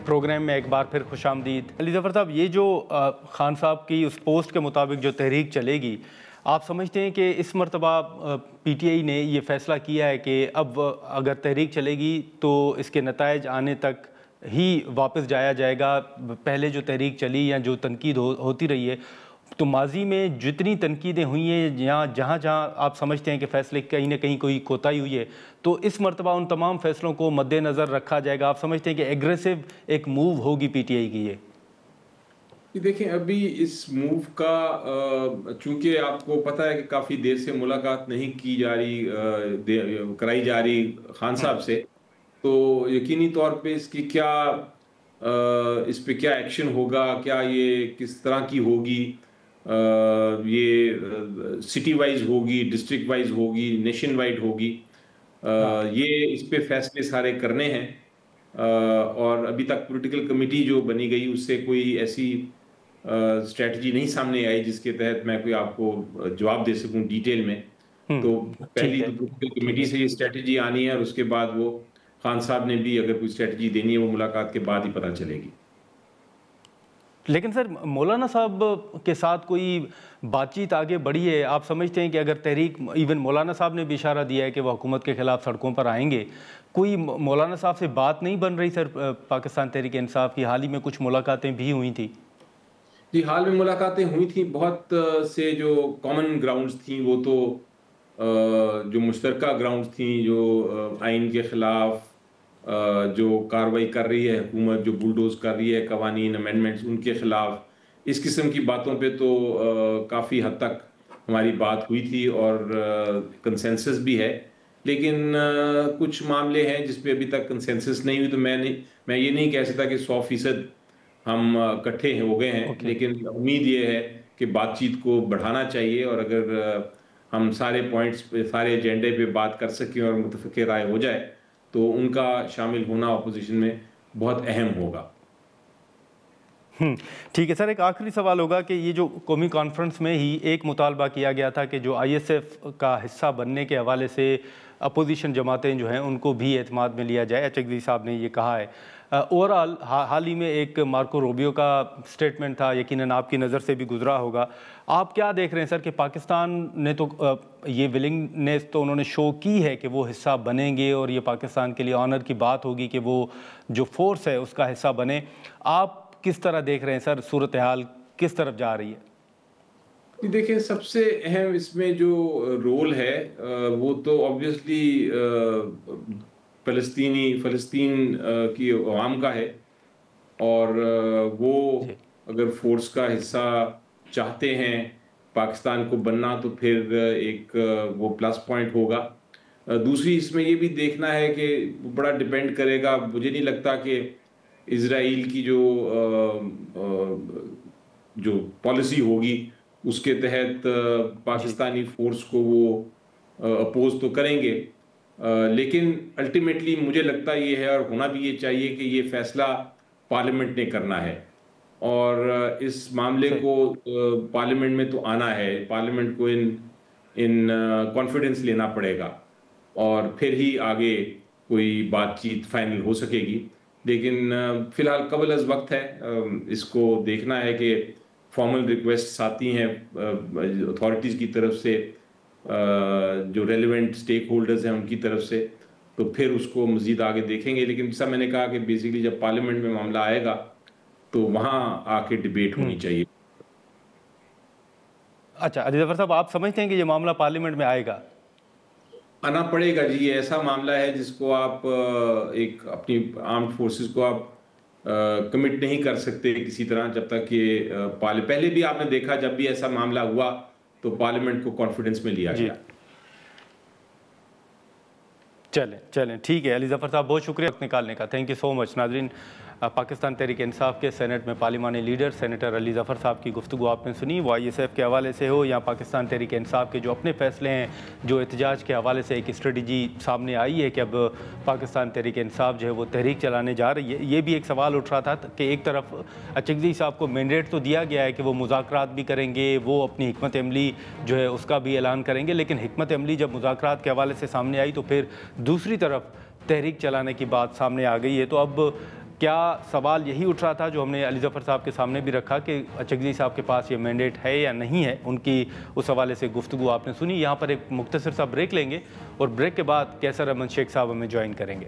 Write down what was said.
Programme में एक बार फिर खुशामदीद। अली ज़फ़र साहब, ये जो खान साहब की उस पोस्ट के मुताबिक जो तहरीक चलेगी, आप समझते हैं कि इस मरतबा PTI ने ये फ़ैसला किया है कि अब अगर तहरीक चलेगी तो इसके नताइज आने तक ही वापस जाया जाएगा? पहले जो तहरीक चली या जो तनकीद होती रही है, तो माजी में जितनी तनकीदें हुई हैं या जहाँ जहाँ आप समझते हैं कि फ़ैसले कहीं ना कहीं कोई कोताही हुई है, तो इस मरतबा उन तमाम फ़ैसलों को मद्देनज़र रखा जाएगा? आप समझते हैं कि एग्रेसिव एक मूव होगी PTI की ये? देखें, अभी इस मूव का चूंकि आपको पता है कि काफ़ी देर से मुलाकात नहीं की जा रही, कराई जा रही खान साहब से, तो यकीनी तौर पे इसकी क्या इस पे क्या एक्शन होगा, क्या ये किस तरह की होगी, ये सिटी वाइज होगी, डिस्ट्रिक्ट वाइज होगी, नेशन वाइड होगी, ये इस पे फैसले सारे करने हैं। और अभी तक पॉलिटिकल कमेटी जो बनी गई उससे कोई ऐसी स्ट्रेटजी नहीं सामने आई जिसके तहत मैं कोई आपको जवाब दे सकूं डिटेल में। तो पहली तो पॉलिटिकल कमेटी से ये स्ट्रेटजी आनी है और उसके बाद वो खान साहब ने भी अगर कोई स्ट्रेटजी देनी है वो मुलाकात के बाद ही पता चलेगी। लेकिन सर, मौलाना साहब के साथ कोई बातचीत आगे बढ़ी है? आप समझते हैं कि अगर तहरीक, इवन मौलाना साहब ने भी इशारा दिया है कि वो हुकूमत के खिलाफ सड़कों पर आएंगे, कोई मौलाना साहब से बात नहीं बन रही सर पाकिस्तान तहरीक इंसाफ की? हाल ही में कुछ मुलाकातें भी हुई थी। जी, हाल में मुलाकातें हुई थी। बहुत से जो कॉमन ग्राउंड्स थी वो तो जो मुश्तरका ग्राउंड्स थी, जो आइन के खिलाफ जो कार्रवाई कर रही है हुकूमत, जो बुलडोज कर रही है कवानीन अमेंडमेंट्स, उनके खिलाफ इस किस्म की बातों पे तो काफ़ी हद तक हमारी बात हुई थी और कंसेंसस भी है। लेकिन कुछ मामले हैं जिस पे अभी तक कंसेंसस नहीं हुई, तो मैं ये नहीं कह सकता कि 100% हम इकट्ठे हो गए हैं। लेकिन उम्मीद ये है कि बातचीत को बढ़ाना चाहिए और अगर हम सारे पॉइंट्स पे, सारे एजेंडे पे बात कर सकें और मुतफ़िक़ राय हो जाए तो उनका शामिल होना अपोजिशन में बहुत अहम होगा। ठीक है सर, एक आखिरी सवाल होगा कि ये जो कौमी कॉन्फ्रेंस में ही एक मुतालबा किया गया था कि जो ISF का हिस्सा बनने के हवाले से अपोजिशन जमातें जो हैं उनको भी एतमाद में लिया जाए। चकदी साहब ने ये कहा है। ओवरऑल हाल ही में एक मार्को रूबियो का स्टेटमेंट था, यकीनन आपकी नज़र से भी गुजरा होगा। आप क्या देख रहे हैं सर कि पाकिस्तान ने तो ये विलिंगनेस तो उन्होंने शो की है कि वो हिस्सा बनेंगे और ये पाकिस्तान के लिए ऑनर की बात होगी कि वो जो फोर्स है उसका हिस्सा बने। आप किस तरह देख रहे हैं सर, सूरत हाल किस तरफ जा रही है? देखिए, सबसे अहम इसमें जो रोल है वो तो ऑब्वियसली फ़लस्तीन की अवाम का है। और वो अगर फोर्स का हिस्सा चाहते हैं पाकिस्तान को बनना तो फिर एक वो प्लस पॉइंट होगा। दूसरी इसमें ये भी देखना है कि बड़ा डिपेंड करेगा, मुझे नहीं लगता कि इजराइल की जो पॉलिसी होगी उसके तहत पाकिस्तानी फोर्स को वो अपोज तो करेंगे। लेकिन अल्टीमेटली मुझे लगता ये है और होना भी ये चाहिए कि ये फैसला पार्लियामेंट ने करना है और इस मामले को पार्लियामेंट में तो आना है। पार्लियामेंट को इन कॉन्फिडेंस लेना पड़ेगा और फिर ही आगे कोई बातचीत फाइनल हो सकेगी। लेकिन फिलहाल कबल अज़ वक्त है, इसको देखना है कि फॉर्मल रिक्वेस्ट आती हैं अथॉरिटीज़ की तरफ से, जो रेलिवेंट स्टेक होल्डर्स हैं उनकी तरफ से, तो फिर उसको मज़ीद आगे देखेंगे। लेकिन जैसा मैंने कहा कि बेसिकली जब पार्लियामेंट में मामला आएगा तो वहाँ आके डिबेट होनी चाहिए। अच्छा अली ज़फ़र साहब, आप समझते हैं कि ये मामला पार्लियामेंट में आएगा? आना पड़ेगा जी। ये ऐसा मामला है जिसको आप एक अपनी आर्म्ड फोर्सेस को आप कमिट नहीं कर सकते किसी तरह जब तक ये पहले भी आपने देखा जब भी ऐसा मामला हुआ तो पार्लियामेंट को कॉन्फिडेंस में लिया गया। चलें ठीक है अली ज़फ़र साहब, बहुत शुक्रिया वक्त निकालने का। Thank you so much. नाज़रीन, पाकिस्तान तहरीक इंसाफ के सेनेट में पार्लिमानी लीडर सेनेटर अली ज़फ़र साहब की गुफ्तगू आपने सुनी। वो ISF के हवाले से हो या पाकिस्तान तहरीक इंसाफ के जो अपने फ़ैसले हैं, जो एहतजाज के हवाले से एक स्ट्रेटजी सामने आई है कि अब पाकिस्तान तहरीक इंसाफ जो है वो तहरीक चलाने जा रही है। ये भी एक सवाल उठ रहा था कि एक तरफ चकदी साहब को मैंडेट तो दिया गया है कि वो मुज़ाकरात भी करेंगे, वो अपनी हिकमत अमली जो है उसका भी ऐलान करेंगे, लेकिन हिकमत अमली जब मुज़ाकरात के हवाले से सामने आई तो फिर दूसरी तरफ तहरीक चलाने की बात सामने आ गई है। तो अब क्या सवाल यही उठ रहा था जो हमने अली ज़फ़र साहब के सामने भी रखा कि अचकज़ई साहब के पास ये मैंडेट है या नहीं है, उनकी उस हवाले से गुफ्तगू आपने सुनी। यहाँ पर एक मुख्तसर सा ब्रेक लेंगे और ब्रेक के बाद कैसर अहमद शेख साहब हमें ज्वाइन करेंगे।